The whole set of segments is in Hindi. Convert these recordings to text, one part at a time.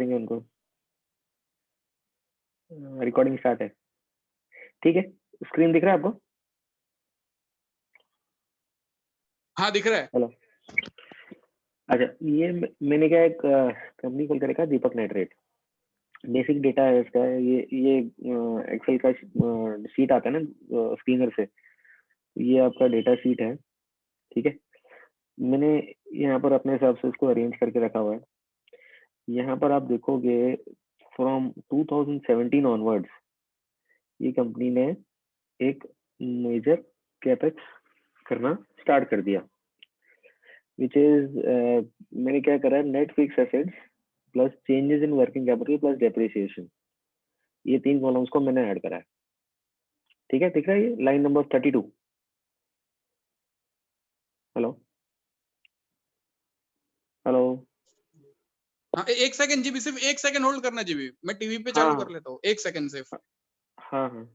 पूछेंगे उनको। रिकॉर्डिंग स्टार्ट है, ठीक है। स्क्रीन दिख रहा है आपको? हाँ दिख रहा है। हेलो, अच्छा, ये मैंने क्या एक कंपनी खोल कर रखा है, दीपक नाइट्रेट। बेसिक डेटा है इसका। ये एक्सेल का शीट आता है ना स्क्रीनर से, ये आपका डेटा शीट है, ठीक है। मैंने यहाँ पर अपने हिसाब से इसको अरेंज करके रखा हुआ है। यहाँ पर आप देखोगे फ्रॉम 2017 ऑनवर्ड्स ये कंपनी ने एक मेजर कैपेक्स करना स्टार्ट कर दिया, विच इज मैंने क्या करा है, net fix assets plus changes in working capital plus depreciation, ये 3 कॉलम्स को मैंने ऐड करा है, ठीक है। दिख रहा है ये लाइन नंबर 32? हेलो हेलो, हाँ एक सेकंड जीबी, सिर्फ एक सेकंड होल्ड करना जीबी, मैं टीवी पे चालू हाँ कर लेता हूँ, एक सेकंड सिर्फ। हाँ हाँ।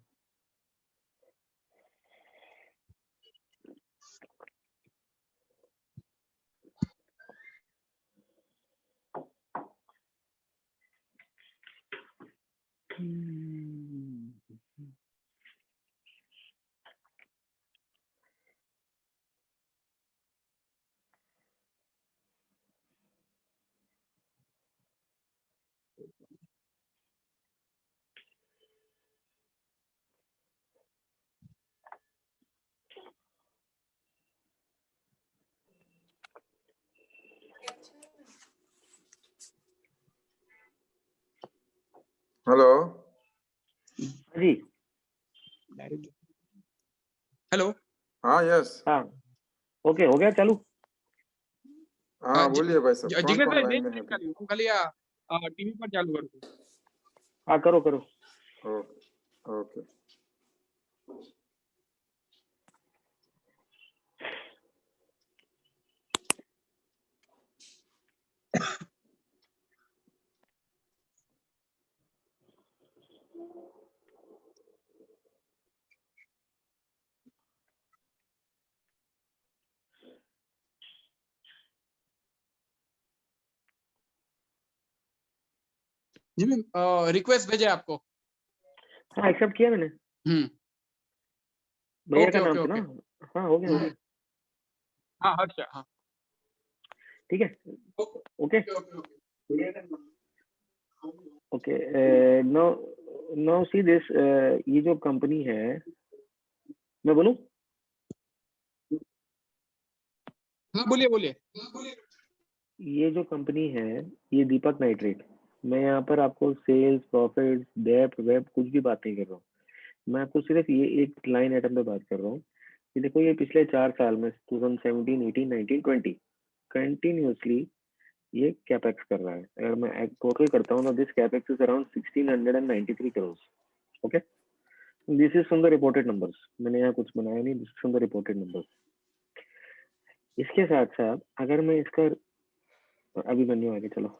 हेलो जी, हेलो। हाँ यस हाँ ओके, हो गया चालू। हाँ बोलिए भाई साहब, कौन जिगनेश कौन भाई लाइन देख में है देख अभी? कर खाली टीवी पर चालू कर दो। हाँ करो करो। Okay okay. जी मैं रिक्वेस्ट भेजे आपको। हाँ एक्सेप्ट किया मैंने, भैया का ओके ओके नाम से ना। ओके। हाँ हो गया हो गया, हाँ हर्ष, हाँ ठीक है। Okay okay. No no see this, ये जो कंपनी है, मैं बोलूं? हाँ बोलिए बोलिए। ये जो कंपनी है, ये दीपक नाइट्रेट। मैं यहाँ पर आपको सेल्स प्रॉफिट डेप्थ वेब कुछ भी बात नहीं कर रहा हूँ, मैं आपको सिर्फ ये एक लाइन आइटम पे बात कर रहा हूँ कि देखो ये पिछले 4 साल में 2017 18 19 20 कंटिन्यूसली ये कैपेक्स कर रहा है। अगर मैं टोटल करता हूँ तो this capex is around 1693 crore. Okay, this is from the reported numbers, मैंने यहाँ कुछ बनाया नहीं, this is from the reported numbers. इसके साथ साथ अगर मैं इसका, अभी बनियो आगे चलो,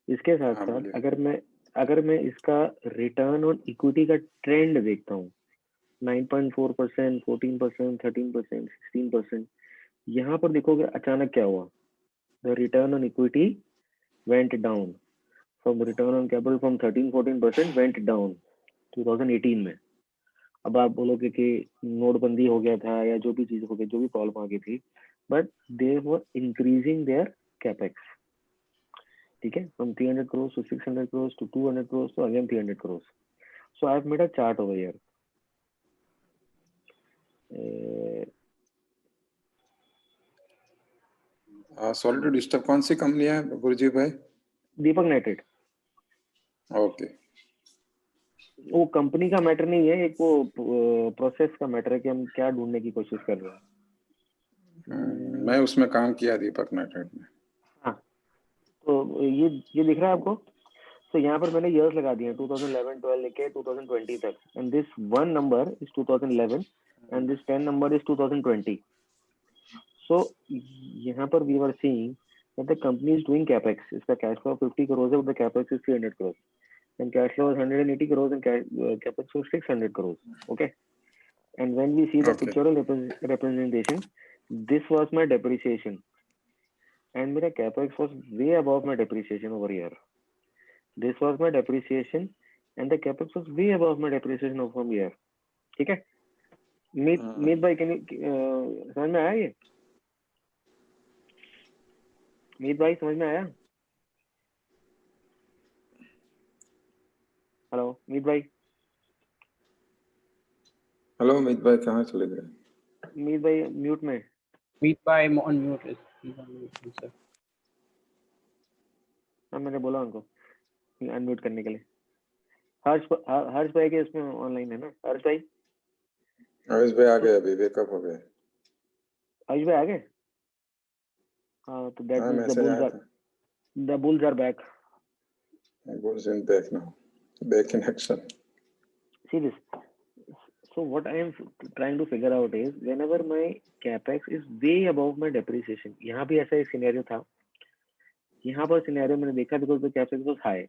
इसके साथ हाँ साथ बोलिए। अगर मैं इसका रिटर्न ऑन इक्विटी का ट्रेंड देखता हूँ, 9.4%, 14%, 13%, 16%, यहाँ पर देखोगे अचानक क्या हुआ, the return on equity went down from return on capital from 13-14% went down 2018 में। अब आप बोलोगे कि नोटबंदी हो गया था या जो भी चीज हो गई, जो भी प्रॉब्लम आ गई थी, but they were increasing their capex, ठीक है, from 300 crore to 600 crore to 200 crore to again 300 crore. So I have made a chart over here. Sorry to disturb, कौन सी कंपनी है गुरुजी भाई? दीपक नाइट्रेट। ओके। वो कंपनी का मैटर नहीं है, एक वो प्रोसेस का मैटर है कि हम क्या ढूंढने की कोशिश कर रहे हैं। मैं उसमें काम किया दीपक नाइट्रेट में। हाँ, तो ये दिख रहा है आपको? तो यहाँ पर मैंने इयर्स लगा दिए 2011-12 लेके 2020 तक, and this one number is 2011 and this 10 number is 2020। So यहाँ पर we were seeing that the company is doing capex. इसका कैश फ्लो 50 करोड़ है, the capex is 300 crore, and cash flow is 180 crores and capex was 600 crores. Okay, and when we see the Okay. pictorial representation, this was my depreciation. and मेरा capex was way above my depreciation over here. This was my depreciation and the capex was way above my depreciation over from here. ठीक है? मीत भाई can you समझ में आया ये? मीत भाई समझ में आया? हेलो मीत भाई. हेलो अमित भाई, कहाँ चले गए? मीत भाई म्यूट में. Meet by on mute is he's on mute, sir. हाँ मैंने बोला उनको अनम्यूट करने के लिए. हर्ष भाई के इसमें ऑनलाइन है ना? हर्ष भाई आयुष भाई आ गए, अभी वेकअप हो गए। आयुष भाई आ गए? हाँ तो दैट हाँ, मींस मैसेज आया था। the bulls are back. Bulls in back now, back in action. See this. So what I am trying to figure out is whenever my capex is way above my depreciation. यहाँ भी ऐसा एक सिनेरियो था. यहाँ पर सिनेरियो मैंने देखा because the capex was high.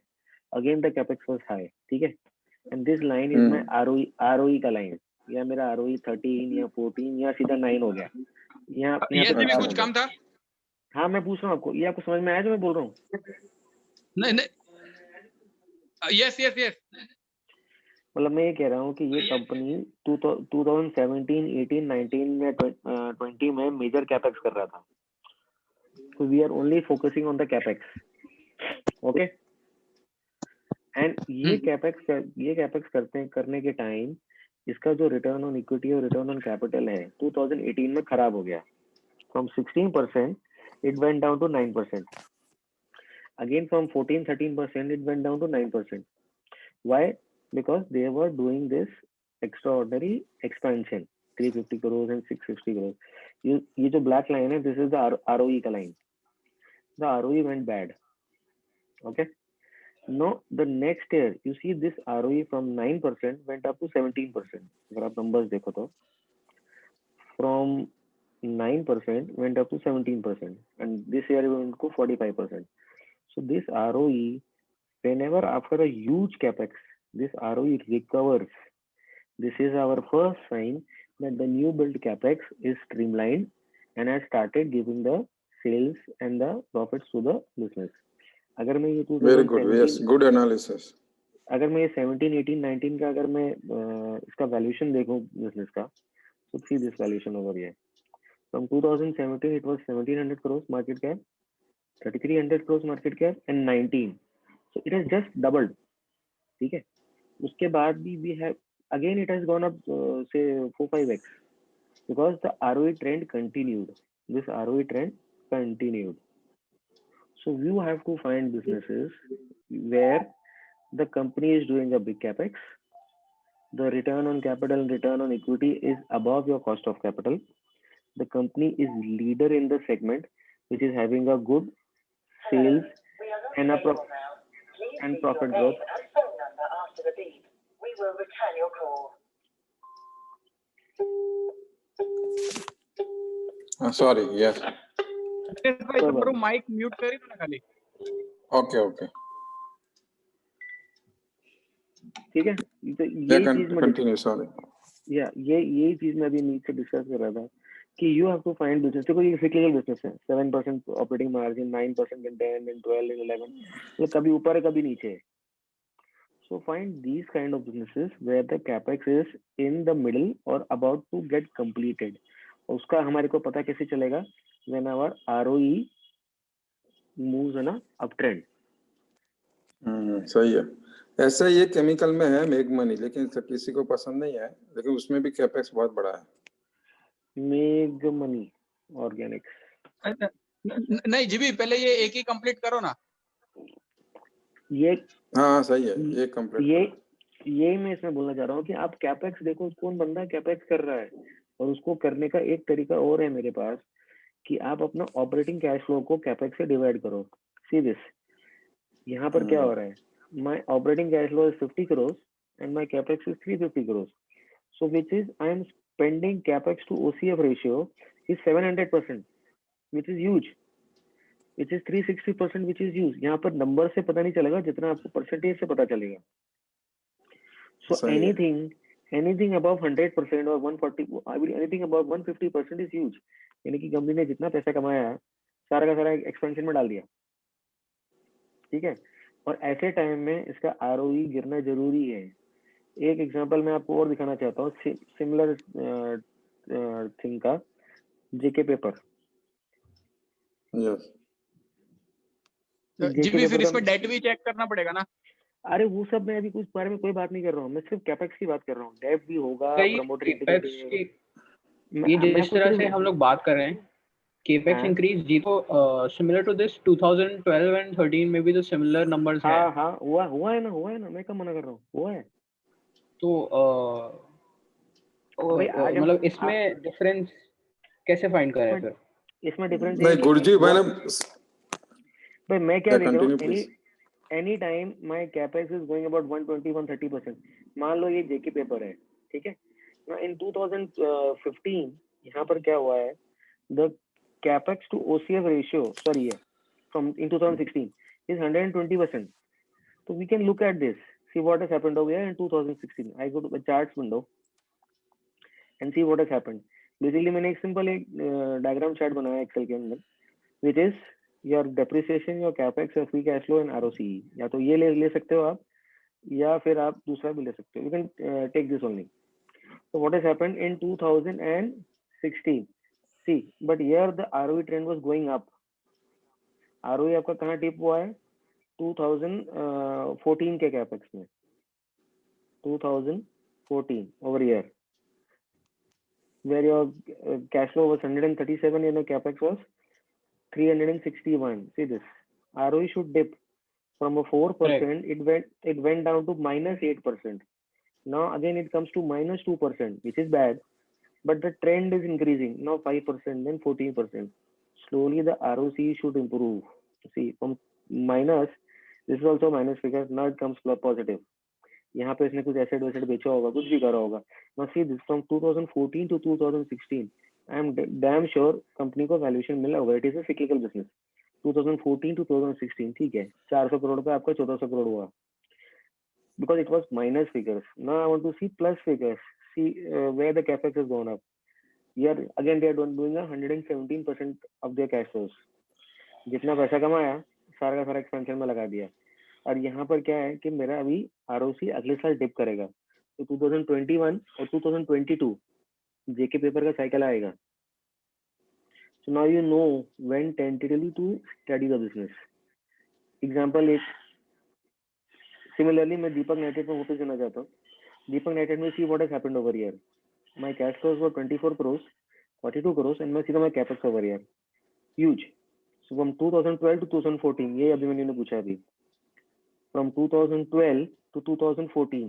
Again the capex was high. ठीक है? And this line is my ROE का line. या मेरा ROE 13 या 14 या सीधा 9 हो गया. यहाँ ये पे भी खराब कुछ हो गया. कम था। हाँ मैं पूछ रहा हूँ आपको. ये आपको समझ में आया जो मैं बोल रहा हूँ? नहीं नहीं, यस यस यस, मतलब मैं ये कह रहा हूँ कि ये कंपनी 2017, 18, 19 में 20 में मेजर कैपेक्स कर रहा था. So we are only focusing on the capex, okay? And ये capex करने के टाइम इसका जो रिटर्न ऑन इक्विटी और रिटर्न ऑन कैपिटल है 2018 में खराब हो गया. From 16% it went down to 9%. Again from 14-13% it went down to 9%. Why? Because they were doing this extraordinary expansion, 350 crores and 650 crores. ये जो black line है, this is the ROE का line. The ROE went bad. Okay. Now the next year, you see this ROE from 9% went up to 17%. अगर आप numbers देखो तो, from 9% went up to 17%, and this year it went to 45%. So this ROE, whenever after a huge capex, this ROE recovers. This is our first sign that the new build capex is streamlined and has started giving the sales and the profits to the business. अगर मैं ये Very good, yes, good analysis. अगर मैं ये 17, 18, 19 का अगर मैं इसका वैल्यूएशन देखूं बिजनेस का, so see this valuation over here. From 2017 it was 1700 crores market cap, 3300 crores market cap, and 19. So it has just doubled. ठीक है? उसके बाद भी we have again it has gone up say 4-5x because the ROE trend continued. This ROE trend continued. So you have to find businesses where the company is doing a big capex, the return on capital and return on equity is above your cost of capital, the company is leader in the segment which is having a good sales and a profit growth. We will return your call. Sorry, yes. भाई तुम्हारा माइक म्यूट करी ना खाली. Okay. ठीक है? तो यही चीज मैं continue, sorry. यही चीज मैं अभी नीचे डिस्कस कर रहा था कि you have to find business. देखो ये cyclical business है. 7% operating margin, 9% in 10 and 12 and 11. तो कभी ऊपर है कभी नीचे है. So find these kind of businesses where the capex is in the middle or about to get completed. उसका हमारे को पता कैसे चलेगा? When our ROE moves on a uptrend. सही है. ऐसा ये केमिकल में है मेग मनी, लेकिन किसी को पसंद नहीं है, लेकिन उसमें भी कैपेक्स बहुत बड़ा है. मेग मनी ऑर्गेनिक्स. नहीं जीबी, पहले ये एक ही कंप्लीट करो ना. ये हाँ सही है, ये कंप्लीट. ये मैं इसमें बोलना चाह रहा हूँ कि आप कैपेक्स देखो, कौन बंदा कैपेक्स कर रहा है, और उसको करने का एक तरीका और है मेरे पास कि आप अपना ऑपरेटिंग कैश फ्लो को कैपेक्स से डिवाइड करो. सी दिस, यहाँ पर क्या हो रहा है? My operating cash flow is 50 crores and my capex is 350 crores. So which is I am spending capex to OCF ratio is 700%, which is huge. Which is 360%, which is huge. यहाँ पर नंबर से पता नहीं चलेगा जितना आपको परसेंटेज से पता चलेगा. So anything above 100% or 140, anything above 150% is huge. यानी कि कंपनी ने जितना पैसा कमाया सारा का सारा एक्सपेंशन में डाल दिया, ठीक है। और ऐसे टाइम में इसका आरओई गिरना जरूरी है। एक एग्जांपल मैं आपको और दिखाना चाहता हूँ सिमिलर थिंग का, जेके पेपर। यस जी भी, फिर इसमें डेट भी चेक करना पड़ेगा ना। अरे वो सब मैं अभी कुछ बारे में कोई बात नहीं कर रहा हूँ, मैं सिर्फ कैपेक्स की बात कर रहा हूँ। डेट भी होगा, सही प्रमोटर केपेक्स इंटीग्रिटी, की, ये जिस तरह से हम लोग बात कर रहे हैं केपेक्स हाँ। इंक्रीज जी, तो सिमिलर टू दिस 2012 एंड 13 में भी तो सिमिलर नंबर्स है। हाँ हुआ है ना, मैं कब मना कर रहा हूँ, हुआ है। तो भाई आज हम मतलब इसमें डिफरेंस कैसे फाइंड करें फिर? इसमें डिफरेंस नहीं गुरुजी मैंने भाई मैं क्या देख रहा हूँ, continue please. Any time my capex is going about 120-130%। मान लो ये जेके पेपर है, ठीक है। इन 2015 यहाँ पर क्या हुआ है, the capex to OCF ratio sorry है फ्रॉम इन 2016 इज 120%। तो we can look at this, see what has happened over here in 2016। I go to the charts window and see what has happened. Basically मैंने एक सिंपल एक डायग्राम चार्ट बनाया एक्सेल के अंदर, which is your depreciation, your capex, your free cash flow and ROCE. या तो ये ले सकते हो आप, या फिर आप दूसरा भी ले सकते हो। You can take this only. So what has happened in 2016? See, but here the ROE trend was going up. ROE आपका कहाँ टिप हुआ है? 2014 के कैपेक्स में, 2014 over here, where your cash flow was 137 and your capex was 361. See this, ROE should dip from a 4%. It went down to -8%. Now again it comes to -2%, which is bad. But the trend is increasing now, 5%, then 14%. Slowly the ROC should improve. See, from minus, this is also minus figure, now it comes positive. यहाँ पे इसने कुछ एसेट वेसेट बेचा होगा, कुछ भी करा होगा। Now see this, from 2014 to 2016, I am damn sure company को वैल्यूएशन मिला होगा। It is a cyclical business. 2014 to 2016, ठीक है, 400 करोड़ पे आपका 1400 करोड़ हुआ, because it was minus figures. Now I want to see plus figures, see where the capex has gone up. Here again they are doing 117% of their cash flows. जितना पैसा कमाया सारा का सारा एक्सपेंशन में लगा दिया। और यहाँ पर क्या है कि मेरा अभी आरओसी अगले साल डिप करेगा, तो 2021 और 2022 जेके पेपर का साइकिल आएगा। So now you know when tentatively to study the business. Example एक सिमिलरली मैं दीपक नाइट्रेट में वापस जाना चाहता हूँ। दीपक नाइट्रेट में see what has happened over here, my cash flows were 24 crores, 42 crores, and मैं सीधा my capex over here huge. So from 2012 to 2014, ये अभी मैंने पूछा अभी, from 2012 to 2014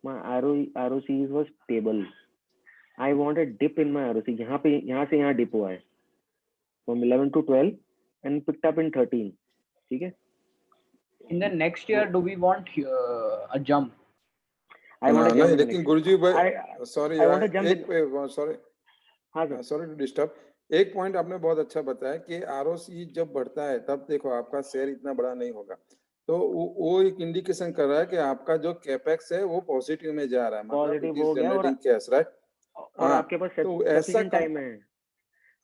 my ROCE was stable. I want a dip in my ROCE। यहाँ से यहाँ डिप हुआ है from 11 to 12 and picked up in 13, ठीक है। In the next year, do we want a jump? I want a jump. नहीं लेकिन गुरुजी भाई sorry I want a jump. Sorry हाँ सर, सॉरी टू डिस्टर्ब। एक पॉइंट आपने बहुत अच्छा बताया कि आरओसी जब बढ़ता है तब देखो आपका शेयर इतना बड़ा नहीं होगा, तो वो एक इंडिकेशन कर रहा है कि आपका जो कैपेक्स है वो पॉजिटिव में जा रहा है, मतलब पॉजिटिव हो गया जनरेटिंग कैश, राइट। और आपके पास तो ऐसा सफिशिएंट टाइम है,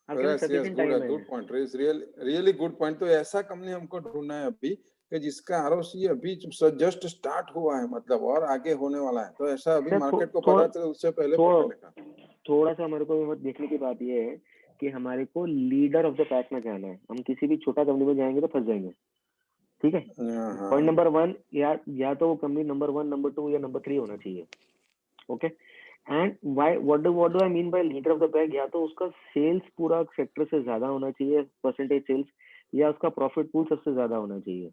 आपके पास सफिशिएंट टाइम है। Good point, really good point. तो ऐसा कंपनी हमको ढूंढना है अभी कि जिसका आरओसी अभी जस्ट स्टार्ट हुआ है, मतलब और आगे होने वाला है। तो ऐसा अभी मार्केट को पता चले उससे पहले पकड़ने का थोड़ा सा हमारे को देखने की बात ये है कि हमारे को लीडर ऑफ द पैक में जाना है। हम किसी भी छोटा कंपनी में जाएंगे तो फंस जाएंगे, ठीक है। पॉइंट नंबर 1, या तो वो कंपनी नंबर 1, नंबर 2 या नंबर 3 होना चाहिए, okay. And what do I mean by leader of the pack? या तो उसका सेल्स पूरा सेक्टर से ज्यादा होना चाहिए, परसेंटेज सेल्स, या उसका प्रॉफिट पूल सबसे ज्यादा होना चाहिए।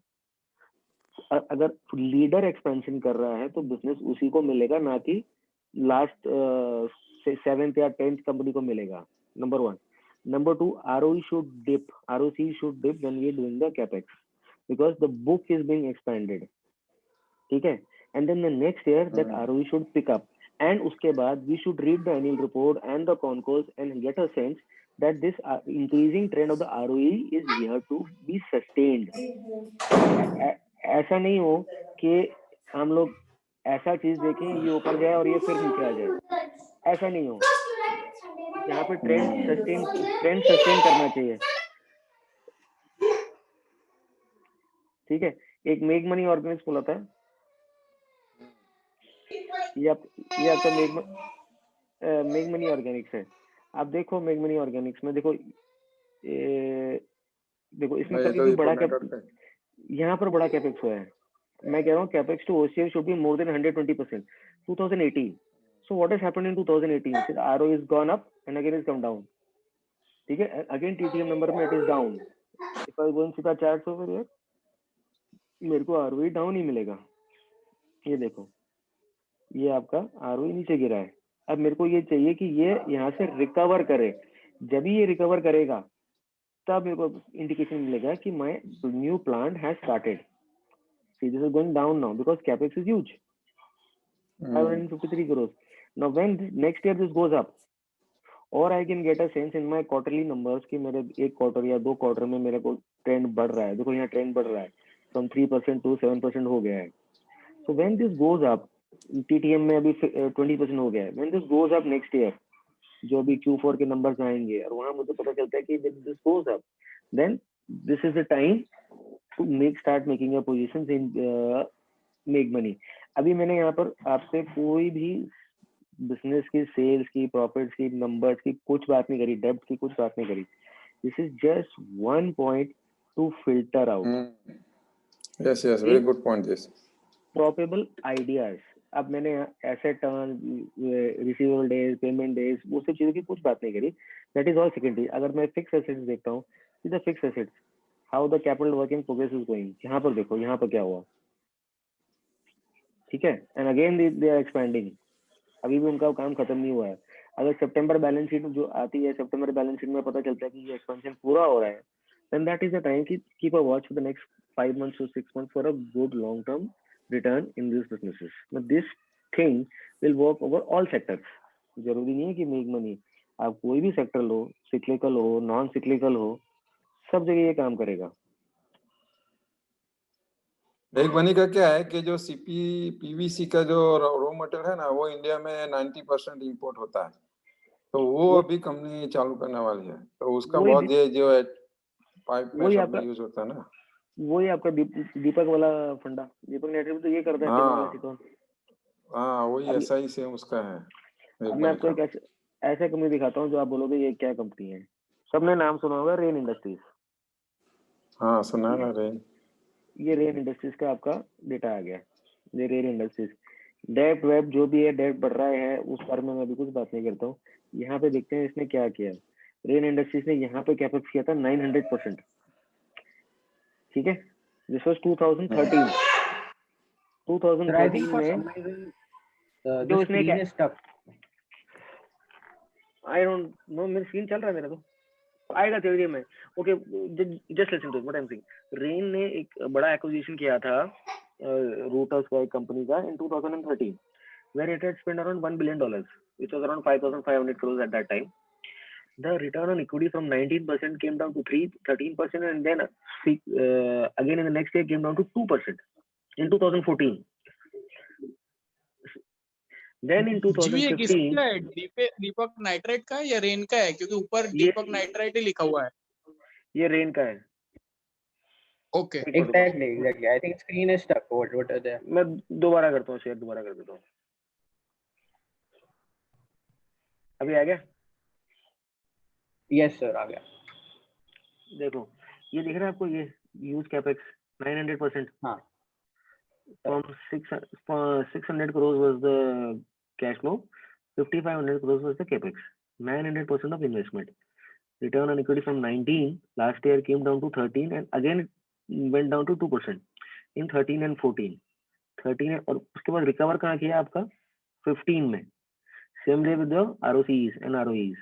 अगर लीडर एक्सपेंशन कर रहा है तो बिजनेस उसी को मिलेगा, ना कि लास्ट 7th या 10th कंपनी को मिलेगा, number 1। Number 2, ROE should dip, ROCE should dip when we are doing the capex because the book is being expanded, ठीक है। and then the next year that ROE should pick up, and उसके बाद we should read the annual report and the con calls and get a sense that this increasing trend of the ROE is here to be sustained. ऐसा नहीं हो कि हम लोग ऐसा चीज देखें ये ऊपर जाए और ये फिर नीचे आ जाए, ऐसा नहीं हो। यहाँ पे ट्रेंड सस्टेन करना चाहिए। ठीक है, एक मेक मनी ऑर्गेनिक्स बोला था, ये आपका मेक मनी ऑर्गेनिक्स है। आप देखो मेक मनी ऑर्गेनिक्स में देखो, देखो इसमें ये कभी तो भी दीपक बड़ा नेटवर्क का यहाँ पर बड़ा कैपेक्स हुआ है। मैं कह रहा हूँ capex to OCF should be more than 120%। 2018, so what has happened in 2018? फिर RO is gone up and again is come down, ठीक है, अगेन TTM नंबर में it is down. If I go in see the charts over here, मेरे को ROE डाउन ही मिलेगा। ये देखो, ये आपका ROE नीचे गिरा है। अब मेरे को ये चाहिए कि ये यहाँ से रिकवर करे। जब ही ये रिकवर करेगा तब मेरे को इंडिकेशन मिलेगा कि my new plant has started. See this is going down now because capex is huge, 553 crores. Now when next year this goes up, or I can get a sense in my quarterly numbers कि मेरे एक क्वार्टर या 2 क्वार्टर में मेरे को ट्रेंड बढ़ रहा है। देखो यहाँ ट्रेंड बढ़ रहा है, फ्रॉम 3% to 7% हो गया है। So when this goes up, TTM में अभी 20% हो गया है। When this goes up next year, जो अभी Q4 के नंबर्स आएंगे और वहां मुझे पता चलता है कि this goes up, then this is the time to start making your positions in make money। अभी मैंने यहाँ पर आपसे कोई भी बिजनेस की, सेल्स की, प्रॉफिट्स की, नंबर्स की कुछ बात नहीं करी, डेब्ट की कुछ बात नहीं करी। This is just one point to filter out. Yes yes, very good point this. Probable ideas. अब मैंने asset turn, receivable days, payment days, वो सब चीजों की कुछ बात नहीं करी। That is all secondary. अगर मैं फिक्स एसेट्स देखता हूँ, the fix assets, how the capital working progress is going, यहाँ पर देखो यहाँ पर क्या हुआ, ठीक है, and again they are expanding. अभी भी उनका काम खत्म नहीं हुआ है। अगर सितंबर बैलेंस शीट जो आती है, सितंबर बैलेंस शीट में पता चलता है कि ये एक्सपेंशन पूरा हो रहा है, then that is the time to keep a watch for the next 5 months to 6 months for a good long term return in these businesses. But this thing will work over all sectors. जरूरी नहीं है कि मेक मनी, आप कोई भी सेक्टर लो, सिक्लिकल हो, नॉन सिक्लिकल हो, सब जगह ये काम करेगा। एक बनी का क्या है कि जो पीवीसी का जो रॉ मटेरियल है ना, वो इंडिया में 90% इंपोर्ट होता है। तो वो अभी कंपनी चालू करने वाली है, तो उसका बहुत ये जो है पाइप में सब में यूज होता है ना। वही आपका दीपक वाला फंडा, दीपक नेटवर्क तो ये करता है। हाँ वही ऐसा ही सेम उसका है। अब मैं आपको एक ऐसा कंपनी दिखाता हूँ जो आप बोलोगे ये क्या कंपनी है। सबने नाम सुना होगा, रेन इंडस्ट्रीज। हाँ सुना ना रेन। ये रेन इंडस्ट्रीज का आपका डेटा आ गया। ये रेन इंडस्ट्रीज डेट वेब जो भी है, डेट बढ़ रहा है, उस बारे में मैं अभी कुछ बात नहीं करता हूँ। यहाँ पे देखते हैं इसने क्या किया। रेन इंडस्ट्रीज ने यहाँ पे कैपेक्स किया था 900%, ठीक है। दिस वाज 2013 में जो इसने क्या, आई डोंट नो, मेरा स्क्रीन चल रहा है, मेरा तो आएगा थ्योरी में। Okay, just listen to what I am saying. Rain ने एक बड़ा एक्विजिशन किया था रूटर्स का, एक कंपनी का, इन 2013 where it had spent around $1 billion, which was around 5,500 crores at that time. The return on equity from 19% came down to 13%, and then again in the next year came down to 2% in 2014. Then in 2015 Deepak nitrate का है या रेन का है? क्योंकि ऊपर दीपक नाइट्रेट ही लिखा हुआ है। ये रेन का है। Okay, exactly. I think screen is stuck. What are there? मैं दोबारा करता हूँ, शेयर दोबारा कर देता हूँ। अभी आ गया? यस सर, आ गया। देखो ये दिख रहा है आपको, ये यूज कैपेक्स 900%। हाँ, from 600 crores was the cash flow, 5,500 crores was the capex, 900% of investment. Return on equity from 19 last year came down to 13, and again went down to 2% in 13 and 14। 13 और उसके बाद रिकवर कहाँ किया आपका 15 में। Same way with the ROCEs and ROEs.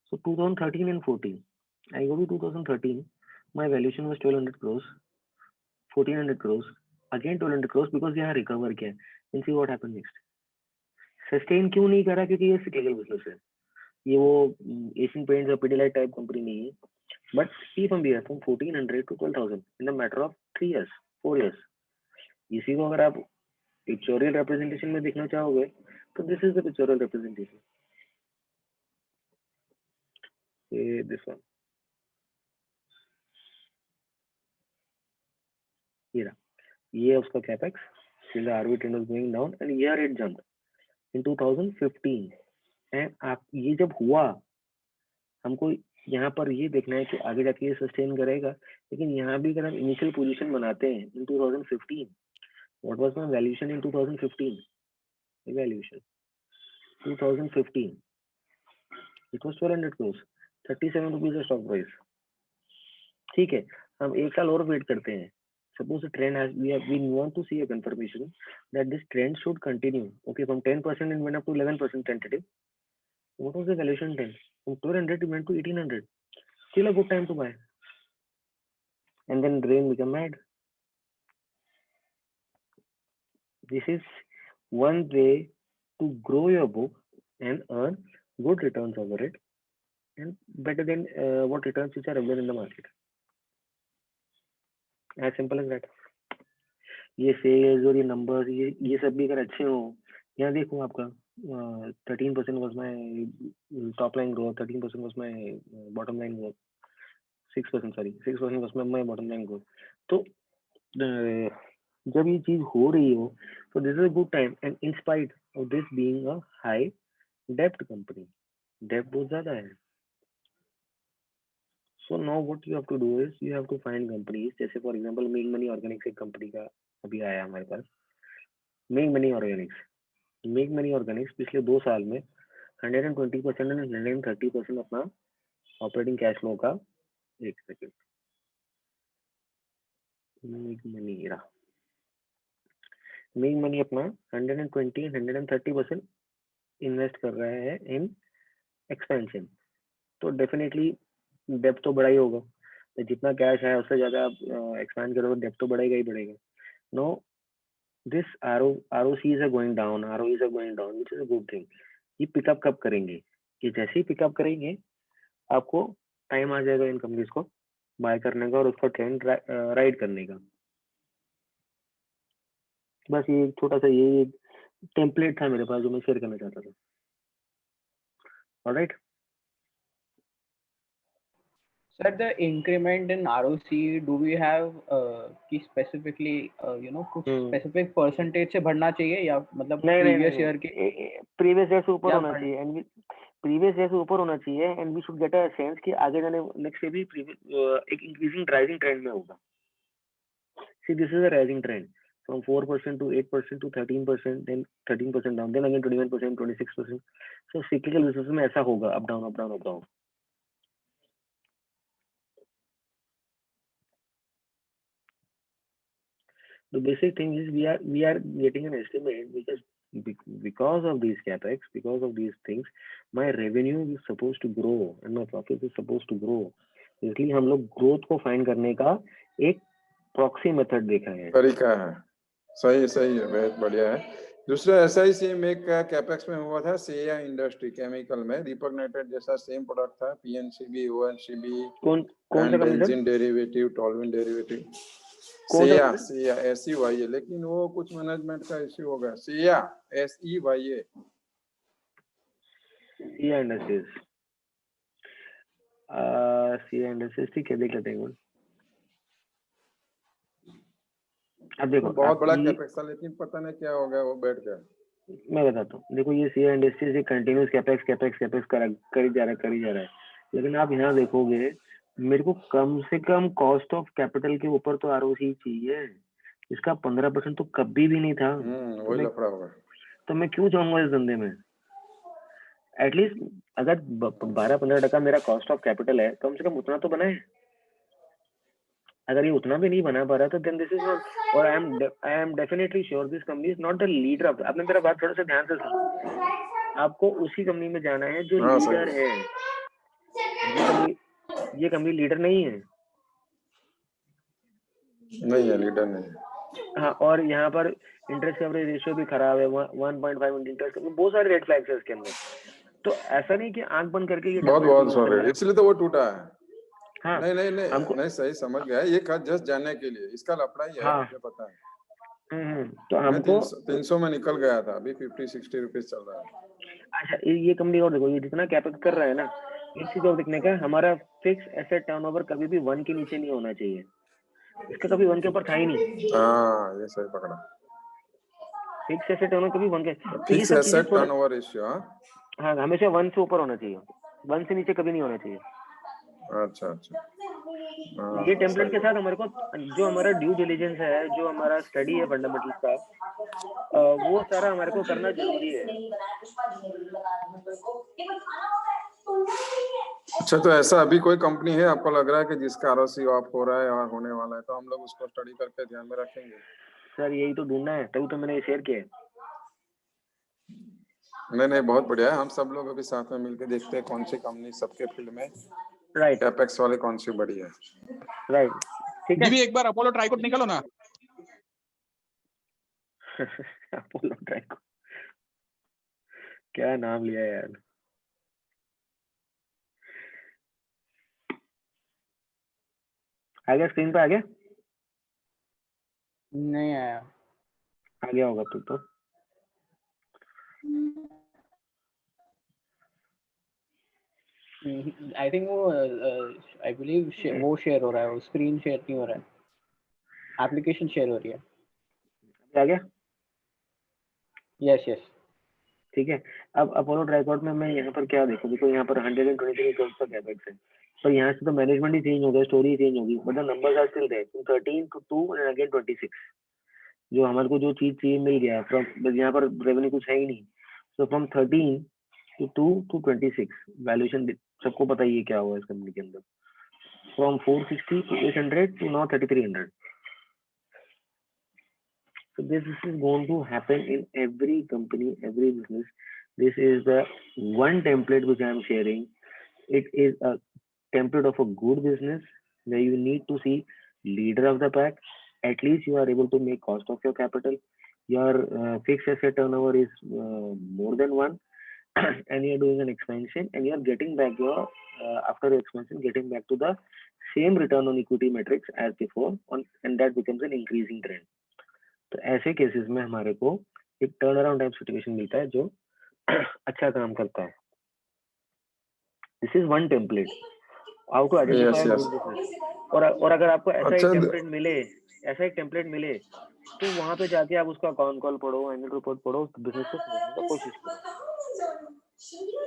So 2013 and 14, I go to 2013, my valuation was 1,200 crores, 1,400 crores, again 1,200 crores, because यहाँ रिकवर किया। And see what happened next. Sustain क्यों नहीं करा? क्योंकि ये सिक्लिकल बिजनेस है। ये वो एशियन पेंट्स और पिडिलाइट टाइप कंपनी नहीं है। But see from beer from 1,400 to 12,000 in the matter of 3 years 4 years। इसी को अगर आप पिक्चोरियल रिप्रेजेंटेशन में देखना चाहोगे तो this is the pictorial representation, this one. ये उसका capex, still the ROE trend was going down and here it jumped in 2015 and आप ये जब हुआ हमको यहाँ पर ये देखना है कि आगे जाके ये सस्टेन करेगा, लेकिन यहाँ भी अगर हम इनिशियल पोजीशन बनाते हैं इन 2015, what was my valuation in 2015? Valuation 2015 it was 400 crores, 37 rupees stock price. ठीक है, हम एक साल और वेट करते हैं। Suppose the trend has we want to see a confirmation that this trend should continue. Okay, from 10% it went up to 11% tentative. What was the valuation then? From 400 it went to 1800. Still a good time to buy. And then rain become mad. This is one way to grow your book and earn good returns over it, and better than what returns which are available in the market. As simple as that. ये सेल्स और ये नंबर ये सब भी अगर अच्छे हो, यहाँ देखो आपका 13% was my top line growth, 13% was my bottom line growth, 6% was my bottom line growth. तो जब ये चीज हो रही हो तो this is a good time, and in spite of this being a high डेप्ट कंपनी, डेप्ट बहुत ज्यादा है। So now what you have to do is you have to find companies, जैसे for example make money Organics एक कंपनी का अभी आया हमारे पास, मेक मनी ऑर्गेनिक्स पिछले 2 साल में 120% एंड 130% अपना ऑपरेटिंग कैश फ्लो का, एक सेकंड, मेक मनी अपना 120 130% इन्वेस्ट कर रहा है इन एक्सपेंशन। तो डेफिनेटली डेप्थ तो बढ़ा ही होगा, तो जितना कैश है उससे ज्यादा आप एक्सपैंड करोगे, डेप्थ तो बढ़ेगा ही बढ़ेगा। No, this ROCs are going down, ROEs are going down, which is a good thing. ये पिकअप कब करेंगे? ये जैसे ही पिकअप करेंगे आपको टाइम आ जाएगा इन कंपनीज को बाय करने का और उसका ट्रेंड राइड करने का। बस ये छोटा सा ये टेम्पलेट था मेरे पास जो मैं शेयर करना चाहता था। Alright Sir, the increment in ROC, do we have कि specifically कुछ specific percentage से बढ़ना चाहिए या मतलब previous year के प्रीवियस ईयर से ऊपर होना चाहिए, एंड प्रीवियस ईयर से ऊपर होना चाहिए, and we should get a sense कि आगे जाने नेक्स्ट भी एक इंक्रीजिंग राइजिंग ट्रेंड में होगा। See this is a rising trend from 4% to 8% to 13%, then 13% down, then again 21%, 26%. So cyclical basis में ऐसा होगा, up down up down up down. The basic thing is we are getting an estimate because of these capex, because of these things, my revenue is supposed to grow and my profit is supposed to grow. इसलिए हम लोग ग्रोथ को फाइंड करने का एक प्रॉक्सी मेथड देखा है, तरीका है। सही है, बहुत बढ़िया है। दूसरा ऐसा ही सेम एक कैपेक्स में हुआ था सेया इंडस्ट्री केमिकल में, दीपक नाइट्रेट जैसा सेम प्रोडक्ट था, PNCB, ONCB, कौन सा benzene derivative, toluene derivative, Seya SEYA, लेकिन वो कुछ मैनेजमेंट का इश्यू हो गया। सेया SEYA इंडस्ट्रीज ठीक है, देख लेते हैं। अब देखो बहुत बड़ा कैपेक्स था, लेकिन पता नहीं क्या हो गया, वो बैठ गया। मैं बताता हूँ, देखो ये सीआ इंडस्ट्रीज एक कंटिन्यूस कैपेक्स कर ही जा रहा है, लेकिन आप यहाँ देखोगे मेरे को कम से कम कॉस्ट ऑफ कैपिटल के ऊपर तो ROC चाहिए। इसका 15% तो कभी भी नहीं था। वही लफड़ा होगा। तो मैं क्यों जाऊंगा इस धंधे में? एटलीस्ट अगर 12-15% मेरा कॉस्ट ऑफ कैपिटल है, कम से कम उतना तो बनाए। अगर ये उतना भी नहीं बना पा रहा तो देन दिस इज नॉट, और I am definitely sure this company is not the leader of. आपने मेरा बात थोड़ा सा ध्यान से सुनो, आपको उसी कंपनी में जाना है जो लीडर है। ये कंपनी लीडर नहीं है, लीडर नहीं। हाँ, और यहाँ पर इंटरेस्ट कवरेज रेशियो भी खराब है, 1.5 इंटरेस्ट, बहुत सारे रेड फ्लैग्स है इसके अंदर। तो ऐसा नहीं कि आंख बंद करके ये बहुत सॉरी, इसलिए तो वो टूटा है। हाँ, नहीं सही समझ गया, ये जस्ट जानने के लिए, इसका लफड़ा ही है। हाँ, मुझे पता है। तो हमको 300 में निकल गया था, अभी 50-60 रुपीज चल रहा है। अच्छा, ये कंपनी और देखो, ये जितना कैपेक्स कर रहा है ना, एक चीज और देखने का, हमारा फिक्स एसेट टर्नओवर कभी भी 1 के नीचे नहीं होना चाहिए। इसका कभी 1 के ऊपर था ही नहीं। हाँ, ये सही पकड़ा। फिक्स एसेट टर्नओवर कभी 1 के, तो ये फिक्स सब चीजें एसेट थोड़ा, टर्नओवर रेशियो। हाँ हमेशा 1 से ऊपर होना चाहिए, 1 से नीचे कभी नहीं होना चाहिए। अच्छा अच्छा, ये टेम्पलेट के सही है। साथ हमारे को जो हमारा ड्यू डिलिजेंस है, जो हमारा स्टडी है फंडामेंटल्स का, वो सारा हमारे को करना जरूरी है। अच्छा, तो ऐसा अभी कोई कंपनी है आपको लग रहा है कि जिसका आरओसी ऑफ हो रहा है और होने वाला है, तो हम लोग उसको स्टडी करके ध्यान में रखेंगे? सर यही तो ढूंढना है, तभी तो मैंने शेयर किया है। नहीं नहीं, बहुत बढ़िया है। हम सब लोग अभी साथ में मिलकर देखते हैं कौन सी कंपनी सबके फील्ड में राइट कैपेक्स वाले कौन सी बड़ी है। राइट, ठीक है। जीबी एक बार अपोलो ट्राइकोट निकालो ना। अपोलो ट्राइकोट, क्या नाम लिया यार। आ गया, स्क्रीन पे आ गया? नहीं आया। आ गया होगा तो आई थिंक वो आई बिलीव वो शेयर हो रहा है, वो स्क्रीन शेयर नहीं हो रहा है, एप्लीकेशन शेयर हो रही है। आ गया, यस यस। ठीक है। अब अपोलो ट्राइकोट में मैं यहाँ पर क्या देखूँ, देखो यहाँ पर 123 करोड़ का कैपेक्स है, पर यहाँ से तो मैनेजमेंट ही चेंज हो गया, स्टोरी चेंज होगी, but the numbers are still there, 13 to 2 and again 26। जो हमारे को जो चीज चाहिए मिल गया, फ्रॉम यहाँ पर रेवेन्यू कुछ है ही नहीं, so from 13 to 2 to 26 valuation सबको पता ही है क्या हुआ इस कंपनी के अंदर, from 460 to 800 to now 3300। So this is going to happen in every company, every business. This is the one template which I am sharing. It is a template of a good business where you need to see leader of the pack. At least you are able to make cost of your capital. Your fixed asset turnover is more than 1, and you are doing an expansion, and you are getting back your after your expansion, getting back to the same return on equity metrics as before, and that becomes an increasing trend. तो ऐसे केसेस में हमारे को एक टर्न अराउंड टाइप सिचुएशन मिलता है जो अच्छा काम करता है। This is one template how to identify good business. और अगर आपको ऐसा एक टेम्पलेट मिले तो वहां पे जाके आप उसका कॉन कॉल पढ़ो, एनुअल रिपोर्ट पढ़ो, बिजनेस को समझने का कोशिश करो।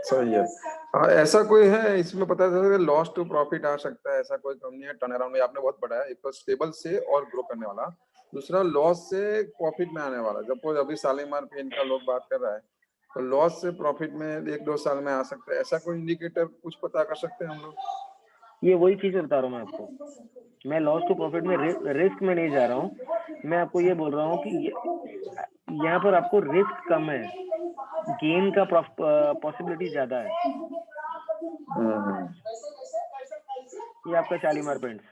सही है। हाँ, ऐसा कोई है इसमें पता चला कि लॉस टू प्रॉफिट आ सकता है, ऐसा कोई कंपनी है टर्न अराउंड में? आपने बहुत पढ़ा है, एक तो स्टेबल से और ग्रो करने वाला, दूसरा लॉस से प्रॉफिट में आने वाला। जब अभी शालीमार पेन का लोग बात कर रहा है, तो लॉस से प्रॉफिट में 1-2 साल में आ सकता है, ऐसा कोई इंडिकेटर कुछ पता कर सकते हैं हम लोग? ये वही चीज बता रहा हूँ मैं आपको, मैं लॉस टू प्रॉफिट में रिस्क में नहीं जा रहा हूँ, मैं आपको ये बोल रहा हूँ कि यहाँ पर आपको रिस्क कम है, गेन का पॉसिबिलिटी ज्यादा है। ये आपका शालीमार पेंट्स,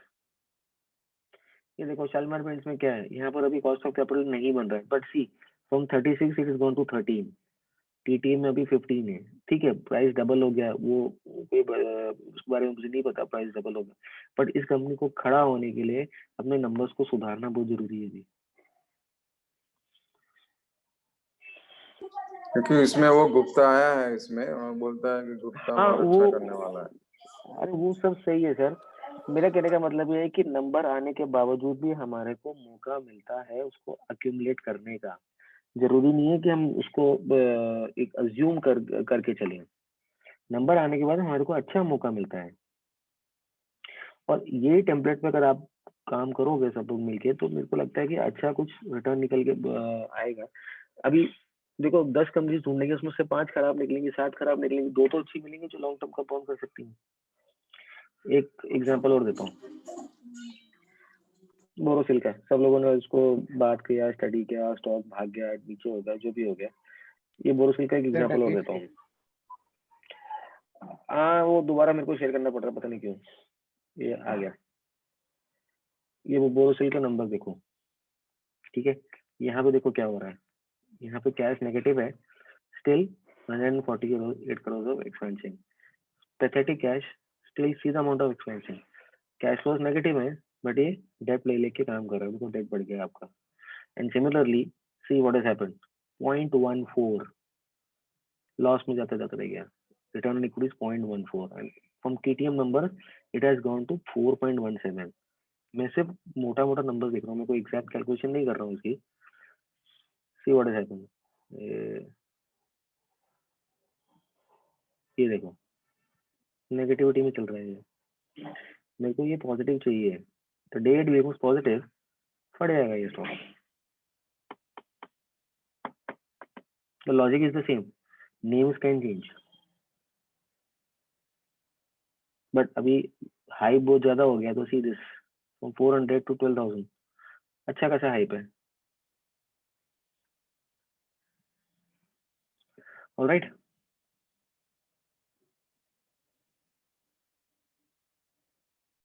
ये देखो शालीमार पेंट्स में क्या है, यहाँ पर अभी कॉस्ट ऑफ कैपिटल नहीं बन रहा है, but see from 36 it is gone to 13, TTM में अभी 15 है, ठीक है, प्राइस डबल हो गया, वो उसके बारे में मुझे नहीं पता, प्राइस डबल हो गया, बट इस कंपनी को खड़ा होने के लिए अपने नंबर्स को सुधारना बहुत जरूरी है अभी, क्योंकि इसमें वो गुप्ता आया है इसमें और बोलता है कि गुप्ता हाँ बहुत वो, अच्छा करने वाला है। अरे वो सब सही है सर, मेरा कहने का मतलब ये है कि नंबर आने के बावजूद भी हमारे को मौका मिलता है उसको अक्यूमुलेट करने का, जरूरी नहीं है कि हम उसको एक अज्यूम करके चलें, नंबर आने के बाद हमारे को अच्छा मौका मिलता है, और ये टेम्पलेट पे अगर आप काम करोगे सब लोग मिलके तो मेरे को लगता है कि अच्छा कुछ रिटर्न निकल के आएगा। अभी देखो 10 कंपनी ढूंढेंगे, उसमें से 5 खराब निकलेंगी, 7 खराब निकलेंगी, 2 तो अच्छी मिलेंगी जो लॉन्ग टर्म कंपाउंड कर सकती हैं। एक एग्जांपल और देता हूँ, बोरोसिल का, सब लोगों ने उसको बात किया, स्टडी किया, स्टॉक भाग गया, नीचे हो गया, जो भी हो गया, ये बोरोसिल का एक एग्जांपल और देता हूँ। हाँ वो दोबारा मेरे को शेयर करना पड़ रहा है, पता नहीं क्यों ये आ गया, ये वो बोरोसिल का नंबर देखो, ठीक है, यहाँ पे देखो क्या हो रहा है, यहाँ पे कैश नेगेटिव है, still 148 crores of expansion, pathetic cash, still see the amount of expansion, cash flows negative है, बट ये डेट ले लेके काम कर रहा है, देखो डेट बढ़ गया आपका, and similarly see what has happened, 0.14 loss में जाते जाते रह गया, return on equity 0.14 and from TTM number it has gone to 4.17, मैं सिर्फ मोटा मोटा नंबर देख रहा हूँ, मैं कोई एग्जैक्ट कैलकुलेशन नहीं कर रहा हूँ इसकी। सी व्हाट इज हैपन, ये देखो नेगेटिविटी में चल रहा है ये, मेरे को ये पॉजिटिव चाहिए, तो डे इट बिकम्स पॉजिटिव, फट जाएगा ये stock. The logic is the same, names can change, but अभी हाइप बहुत ज्यादा हो गया, तो सी दिस फ्रॉम 400 to 12,000, अच्छा खासा हाइप है। ऑलराइट,